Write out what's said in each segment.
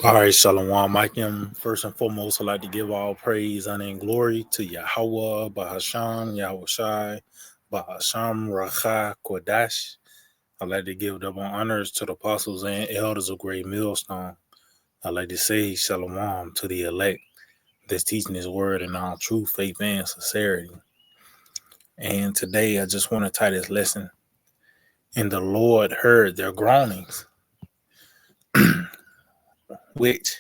All right, Shalom, Micah. First and foremost, I'd like to give all praise, honor, and glory to Yahweh, Bahasham, Yahweh Shai, Bahasham, Racha, Kodash. I'd like to give double honors to the apostles and elders of Great Millstone. I'd like to say Shalom to the elect that's teaching His word in all truth, faith, and sincerity. And today, I just want to tie this lesson. And the Lord heard their groanings, which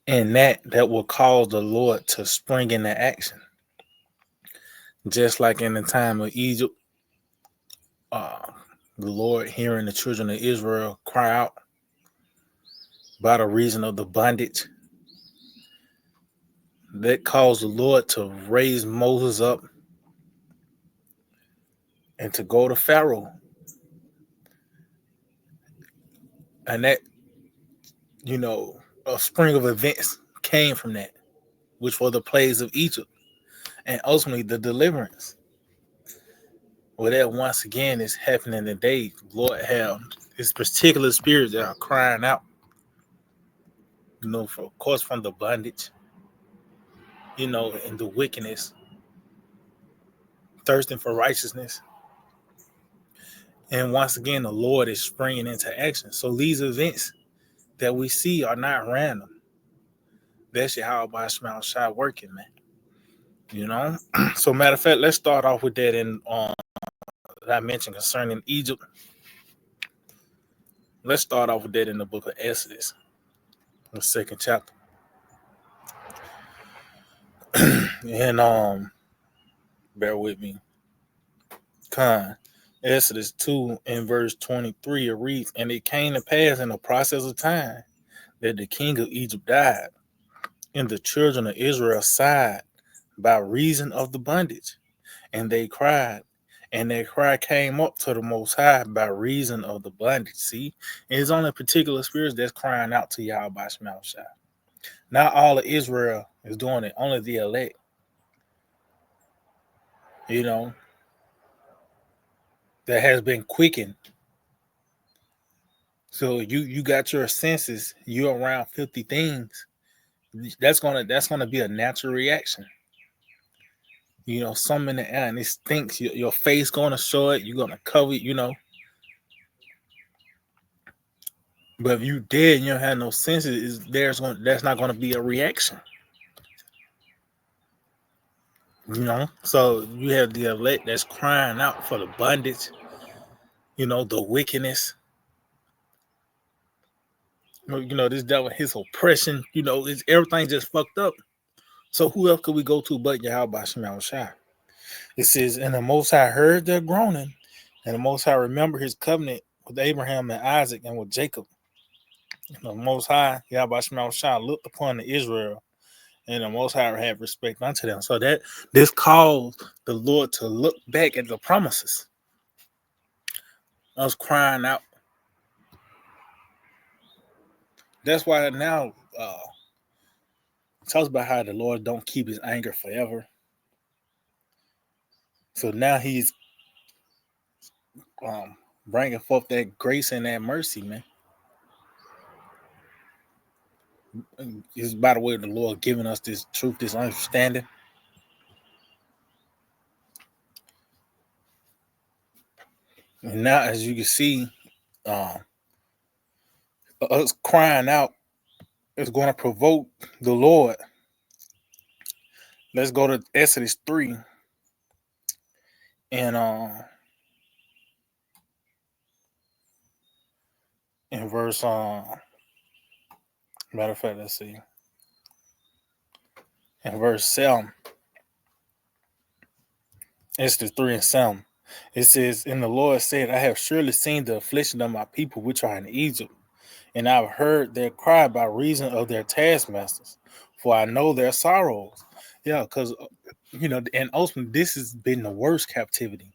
and that will cause the Lord to spring into action. Just like in the time of Egypt, uh, the Lord hearing the children of Israel cry out by the reason of the bondage, that caused the Lord to raise Moses up and to go to Pharaoh. And that, a spring of events came from that, which were the plagues of Egypt and ultimately the deliverance. Well, that once again is happening today. Lord have this particular spirits that are crying out, of course, from the bondage, and the wickedness, thirsting for righteousness. And once again, the Lord is springing into action. So these events that we see are not random. That's how by Shemel Shai working, man. So matter of fact, let's start off with that in that I mentioned concerning Egypt. Let's start off with that in the book of Exodus, the second chapter. And bear with me. Exodus 2 and verse 23, it reads, "And it came to pass in the process of time that the king of Egypt died, and the children of Israel sighed by reason of the bondage, and they cried, and their cry came up to the Most High by reason of the bondage." See, and it's only particular spirits that's crying out to Yahweh by Shemel Shai. Not all of Israel is doing it, only the elect. That has been quickened. So you got your senses, you're around 50 things. That's gonna be a natural reaction. Something in the air and it stinks. Your face gonna show it, you're gonna cover it. But if you dead and you don't have no senses, that's not gonna be a reaction. So you have the elect that's crying out for the bondage, the wickedness. This devil, his oppression, it's everything just fucked up. So who else could we go to but Yahweh Shemel Shai? It says, "And the Most High heard their groaning, and the Most High remembered His covenant with Abraham and Isaac and with Jacob. And the Most High, Yahweh Shemel Shai, looked upon the Israel, and the Most High had respect unto them." So that this caused the Lord to look back at the promises. Us crying out. That's why now it talks about how the Lord don't keep His anger forever. So now He's bringing forth that grace and that mercy, man. Is by the way the Lord giving us this truth, this understanding. And now, as you can see, us crying out is going to provoke the Lord. Let's go to Exodus 3 and in verse matter of fact, let's see. In verse 7, Exodus 3 and 7, it says, "And the Lord said, I have surely seen the affliction of my people which are in Egypt, and I've heard their cry by reason of their taskmasters, for I know their sorrows." Yeah, because and ultimately this has been the worst captivity.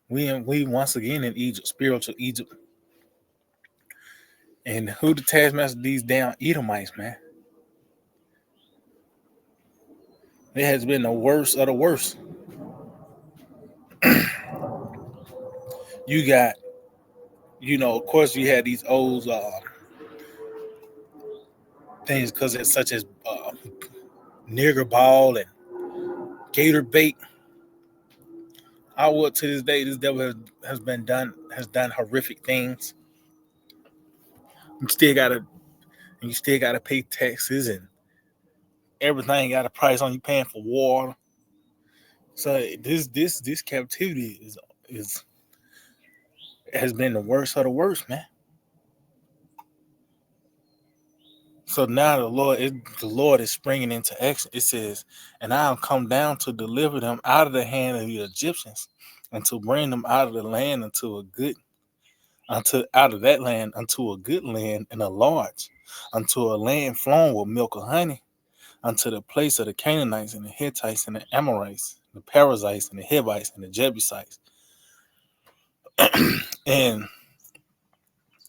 We once again in Egypt, spiritual Egypt. And who the taskmaster? These damn Edomites, man. It has been the worst of the worst. You got, of course, you had these old things because it's such as nigger ball and gator bait. I would to this day, this devil has done horrific things. You still gotta pay taxes and everything got a price on you paying for water. So this captivity is has been the worst of the worst, man. So now the Lord is springing into action. It says, "And I have come down to deliver them out of the hand of the Egyptians, and to bring them out of the land unto out of that land unto a good land and a large, unto a land flowing with milk and honey, unto the place of the Canaanites and the Hittites and the Amorites, the Perizzites and the Hivites and the Jebusites." And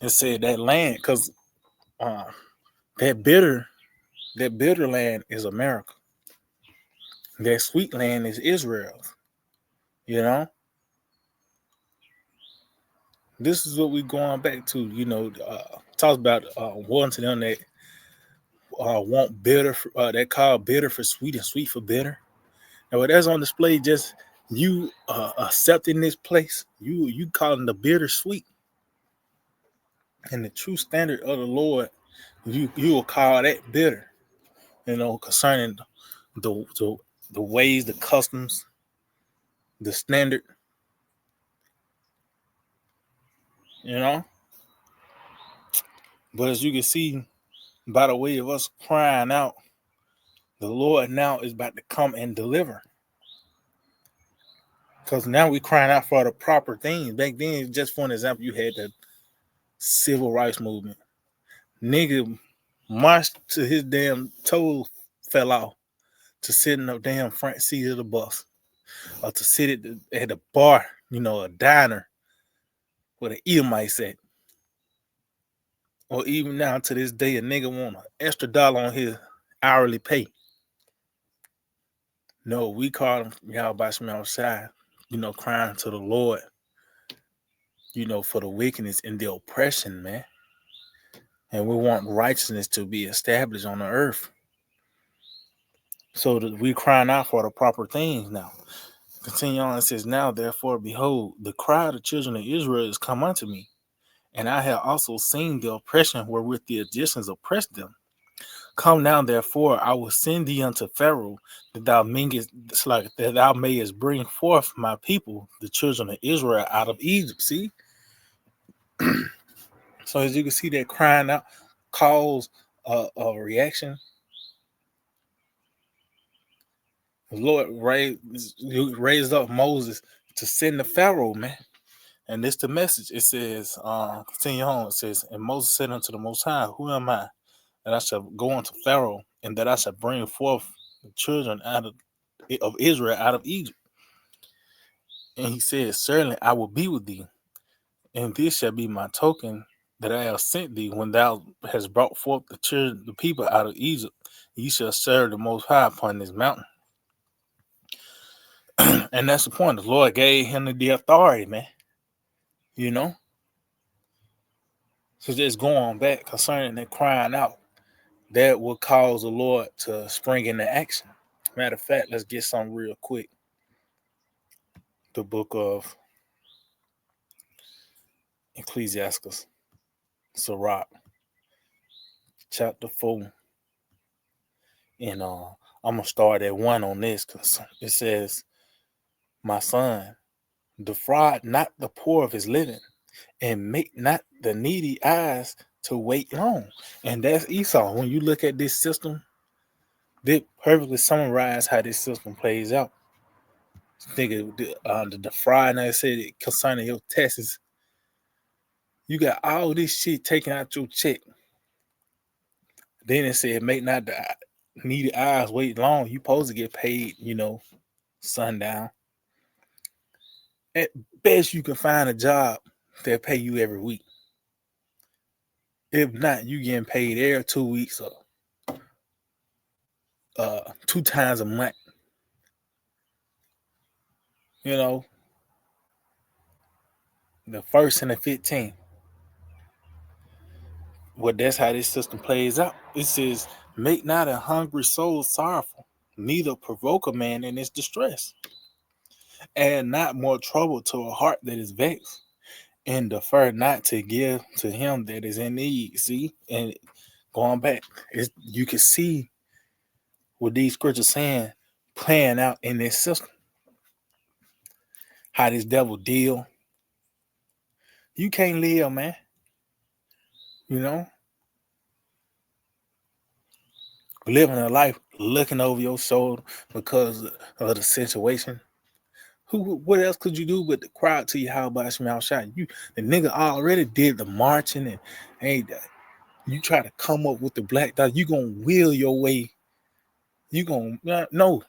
it said that land, because uh, that bitter that bitter land is America. That sweet land is Israel. You know, this is what we're going back to. Talks about one to them that want bitter, that call bitter for sweet and sweet for bitter. And what that's on display, just you accepting this place, you calling the bitter sweet, and the true standard of the Lord, you will call that bitter. Concerning the the, the ways, the customs, the standard. You know, but as you can see, by the way of us crying out, the Lord now is about to come and deliver. Because now we crying out for the proper things. Back then, just for an example, you had the civil rights movement. Nigga marched to his damn toes fell off to sit in the damn front seat of the bus, or to sit at the bar, a diner where the Edomites at. Or even now to this day, a nigga want an extra dollar on his hourly pay. No, we call them y'all by some outside, crying to the Lord, for the wickedness and the oppression, man. And we want righteousness to be established on the earth. So that we crying out for the proper things now. Continue on, it says, "Now therefore, behold, the cry of the children of Israel is come unto me, and I have also seen the oppression wherewith the Egyptians oppressed them. Come now, therefore, I will send thee unto Pharaoh, that thou mayest bring forth my people, the children of Israel, out of Egypt." See, so as you can see, that crying out caused a reaction. The Lord raised up Moses to send the Pharaoh, man. And this the message. It says, continue on. It says, "And Moses said unto the Most High, Who am I, that I shall go unto Pharaoh, and that I shall bring forth the children out of Israel out of Egypt? And he said, Certainly I will be with thee, and this shall be my token that I have sent thee when thou hast brought forth the people out of Egypt. Ye shall serve the Most High upon this mountain." And that's the point. The Lord gave him the authority, man. So just going back concerning that crying out, that will cause the Lord to spring into action. Matter of fact, let's get some real quick. The book of Ecclesiastes, Sirach, chapter 4. And I'm going to start at 1 on this, because it says, "My son, defraud not the poor of his living, and make not the needy eyes to wait long." And that's Esau. When you look at this system, they perfectly summarize how this system plays out. Think of the defraud, I said, concerning your taxes. You got all this shit taken out your check. Then it said, "Make not the needy eyes wait long." You supposed to get paid, sundown. At best, you can find a job that pay you every week. If not, you getting paid every 2 weeks or 2 times a month. The 1st and the 15th. Well, that's how this system plays out. It says, make not a hungry soul sorrowful, neither provoke a man in his distress. Add not more trouble to a heart that is vexed, and defer not to give to him that is in need. See? And going back, you can see what these scriptures saying playing out in this system. How this devil deal. You can't live, man. You know? Living a life looking over your shoulder because of the situation. What else could you do but to cry out to you? How about some outside? The nigga already did the marching and ain't you try to come up with the black dot, you gonna will your way. You gonna no.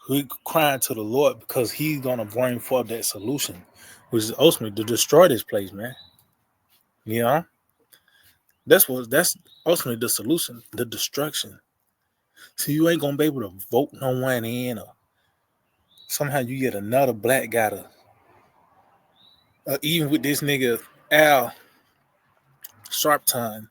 We crying to the Lord because He's gonna bring forth that solution, which is ultimately to destroy this place, man. You know, that's ultimately the solution, the destruction. So you ain't gonna be able to vote no one in, or somehow you get another black guy to, even with this nigga Al Sharpton,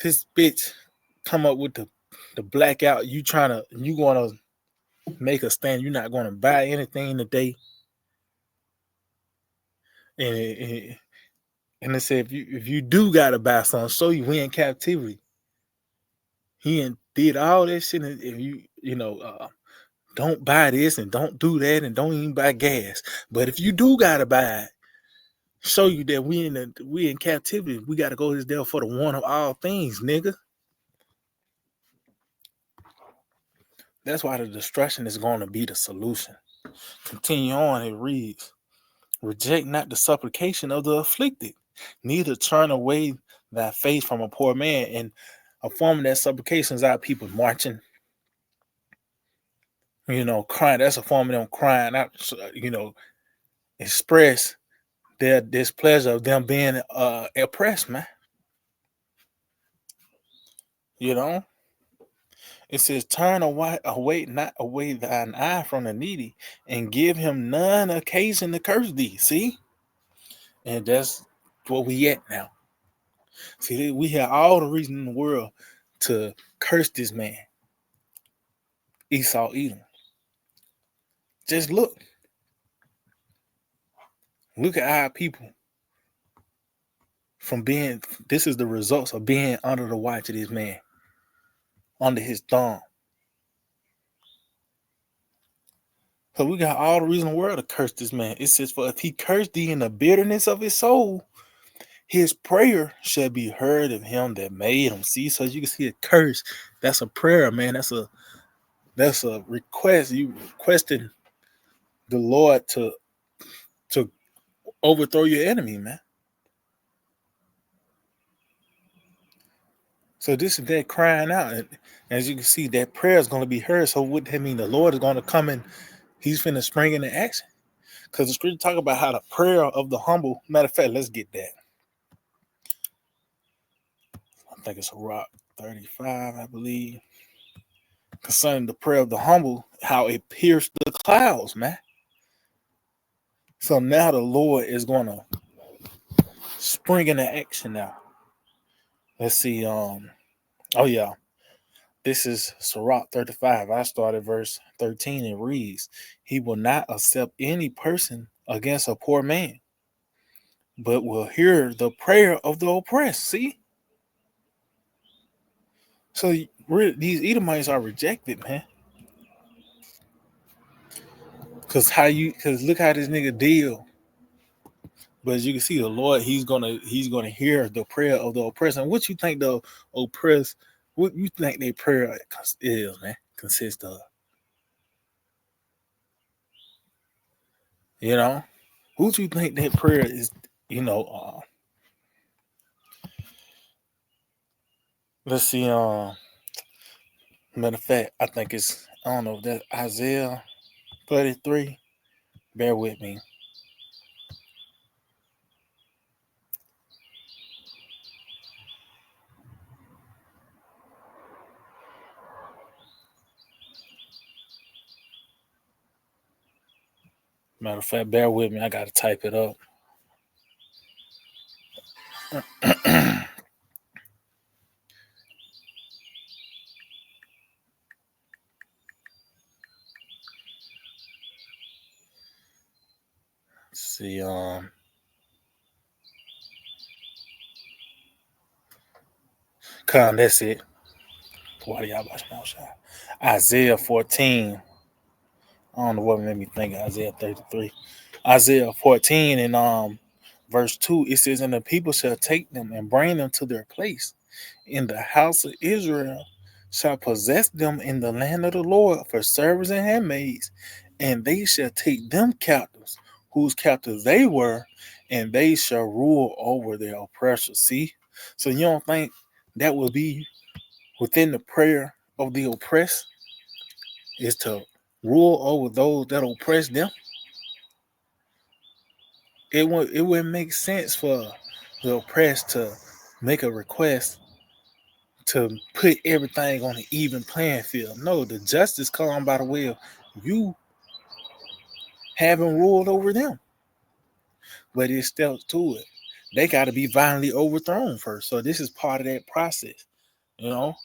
this bitch come up with the blackout. You gonna make a stand. You're not gonna buy anything today, and and they say if you do gotta buy something, so you in captivity. He did all that shit, and if don't buy this and don't do that and don't even buy gas. But if you do gotta buy it, show you that we in captivity. We gotta go to this devil for the one of all things, nigga. That's why the destruction is going to be the solution. Continue on, it reads, reject not the supplication of the afflicted, neither turn away thy face from a poor man. And a form of that supplication is our people marching, crying. That's a form of them crying out, express their displeasure of them being oppressed, man. You know, it says, turn away, not away thine eye from the needy, and give him none occasion to curse thee. See? And that's where we at now. See, we have all the reason in the world to curse this man, Esau Edom. Just look at our people this is the results of being under the watch of this man, under his thumb. So we got all the reason in the world to curse this man. It says, for if he cursed thee in the bitterness of his soul, his prayer shall be heard of him that made him. See, so you can see a curse. That's a prayer, man. That's a request. You requesting the Lord to overthrow your enemy, man. So this is that crying out. And as you can see, that prayer is going to be heard. So what that mean? The Lord is going to come in. He's finna spring into action. Because the scripture talk about how the prayer of the humble. Matter of fact, let's get that. I think it's Rock 35, I believe. Concerning the prayer of the humble, how it pierced the clouds, man. So now the Lord is going to spring into action now. Let's see. Oh yeah. This is Sirach 35. I started verse 13. It reads, he will not accept any person against a poor man, but will hear the prayer of the oppressed. See? So these Edomites are rejected, man. Cause look how this nigga deal. But as you can see, the Lord, he's gonna hear the prayer of the oppressed. And what you think the oppressed, what you think their prayer is, man, consists of? You know, who do you think that prayer is? Let's see. Matter of fact, I think I don't know if that's Isaiah 33. Bear with me. Matter of fact, bear with me. I gotta type it up. See, that's it. What y'all watch my shot? Isaiah 14. I don't know what made me think of Isaiah 33. Isaiah 14 and verse 2, it says, and the people shall take them and bring them to their place. In the house of Israel shall possess them in the land of the Lord for servants and handmaids, and they shall take them captives, whose captives they were, and they shall rule over their oppressors. See? So you don't think that would be within the prayer of the oppressed is to rule over those that oppress them? It wouldn't make sense for the oppressed to make a request to put everything on an even playing field. No, the justice comes by the way of you having ruled over them. But it's still to it. They got to be violently overthrown first. So this is part of that process. You know,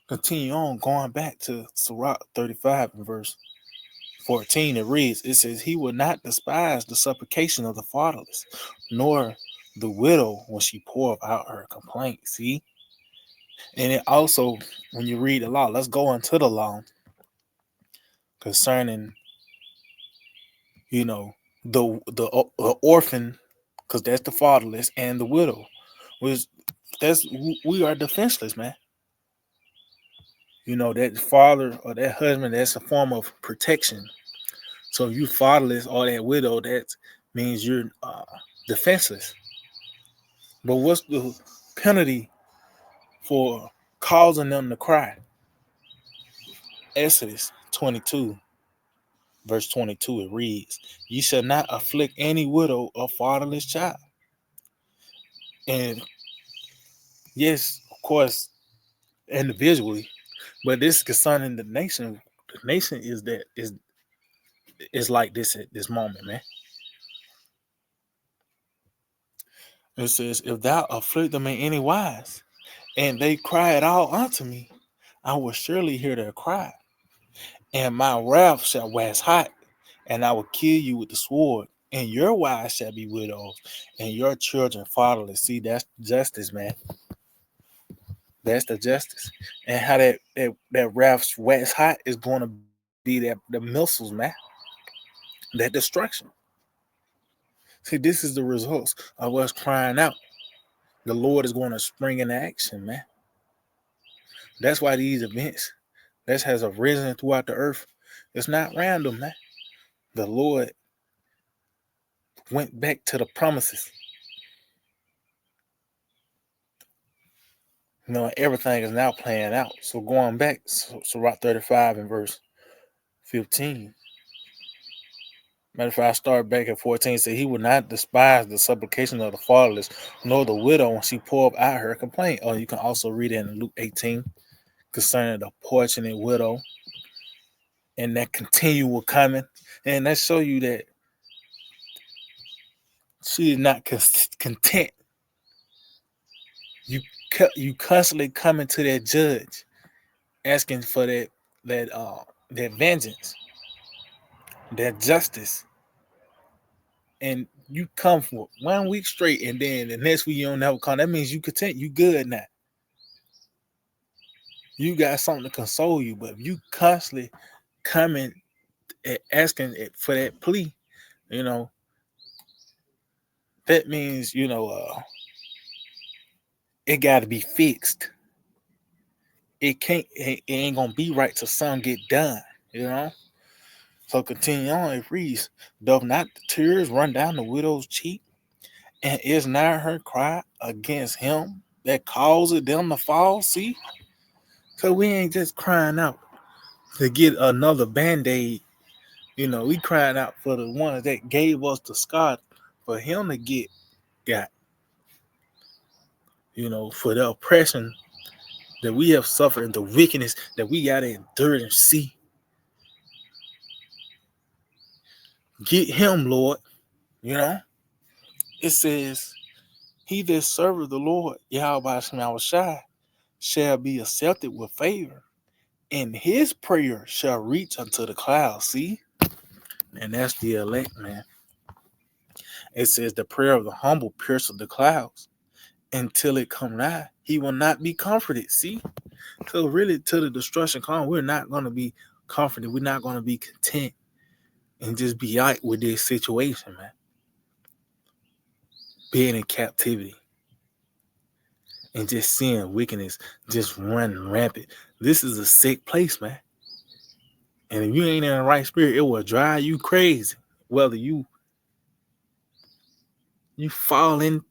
continue on going back to Sirach 35 and verse 14. It reads, it says, he will not despise the supplication of the fatherless, nor the widow when she pour out her complaint. See? And it also, when you read the law, let's go into the law concerning, you know, the orphan, because that's the fatherless, and the widow, which that's we are defenseless, man. You know, that father or that husband, that's a form of protection. So if you fatherless or that widow, that means you're defenseless. But what's the penalty for causing them to cry? Exodus 22, verse 22, it reads, "You shall not afflict any widow or fatherless child." And yes, of course, individually, but this concerning the nation. The nation is like this at this moment, man. It says, "If thou afflict them in any wise, and they cry at all unto me, I will surely hear their cry, and my wrath shall wax hot, and I will kill you with the sword, and your wives shall be widows, and your children fatherless." See, that's justice, man. That's the justice. And how that wrath wax hot is going to be that the missiles, man. That destruction. See, this is the results of us crying out. The Lord is going to spring into action, man. That's why these events that has arisen throughout the earth, it's not random, man. The Lord went back to the promises. You know, everything is now playing out. So going back, so Rock 35 and verse 15. Matter of fact, I start back at 14. Say he would not despise the supplication of the fatherless, nor the widow when she poured out her complaint. Or you can also read it in Luke 18 concerning the fortunate widow and that continual coming. And that show you that she is not content. You constantly coming to that judge, asking for that vengeance, that justice, and you come for 1 week straight, and then the next week you don't never come. That means you content. You good now. You got something to console you. But if you constantly coming and asking for that plea, you know that means it got to be fixed. It can't. It ain't gonna be right till something get done. You know. So continue on. It reads, "Doth not the tears run down the widow's cheek, and is not her cry against him that causes them to fall?" See, so we ain't just crying out to get another band-aid. We crying out for the ones that gave us the scar, for him to get got. For the oppression that we have suffered and the wickedness that we gotta endure and see. Get him, Lord. You know. It says, he that serveth the Lord, Yahweh Shai, shall be accepted with favor, and his prayer shall reach unto the clouds. See? And that's the elect, man. It says the prayer of the humble pierces the clouds until it come nigh. He will not be comforted. See? So really, till the destruction comes, we're not going to be comforted. We're not going to be content and just be out with this situation, man. Being in captivity and just seeing wickedness just run rampant. This is a sick place, man. And if you ain't in the right spirit, it will drive you crazy. Whether you fall into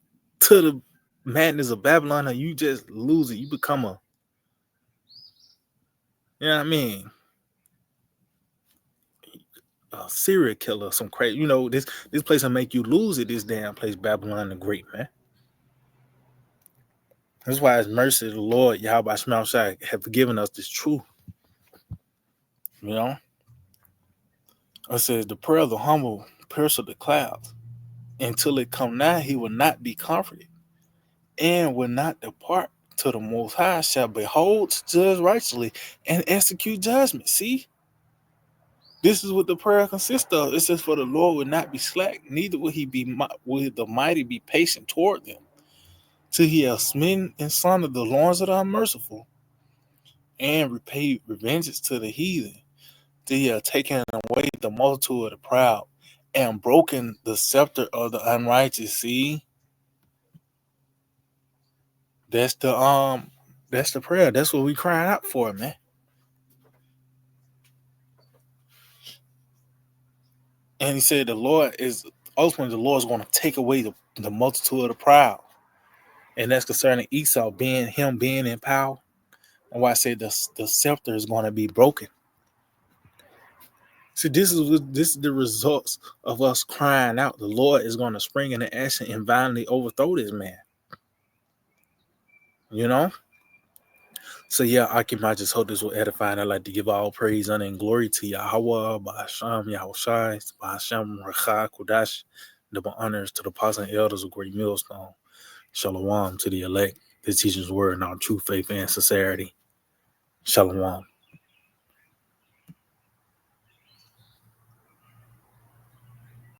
the madness of Babylon or you just lose it, you become you know what I mean, a serial killer, some crazy. This place will make you lose it. This damn place, Babylon the Great, man. That's why His mercy, the Lord Yahweh Shai, have given us this truth. It says the prayer of the humble pierces the clouds. Until it come nigh, he will not be comforted, and will not depart till the Most High shall behold, judge righteously, and execute judgment. See, this is what the prayer consists of. It says, "For the Lord will not be slack, neither will will the mighty be patient toward them, till He has smitten and sundered the loins of the unmerciful, and repaid revenges to the heathen, till He has taken away the multitude of the proud, and broken the scepter of the unrighteous." See. That's the prayer. That's what we crying out for, man. And he said the Lord is ultimately going to take away the multitude of the proud. And that's concerning Esau being in power. And why I say the scepter is going to be broken. See, this is the results of us crying out. The Lord is going to spring into action and violently overthrow this man. So yeah, I just hope this will edify, and I'd like to give all praise, honor, and glory to Yahweh, Ba'asham, Yahushai, Ba'asham, Racha, Kudash, double honors to the apostles and elders of Great Millstone. Shalom to the elect, the teacher's word in our true faith and sincerity. Shalom.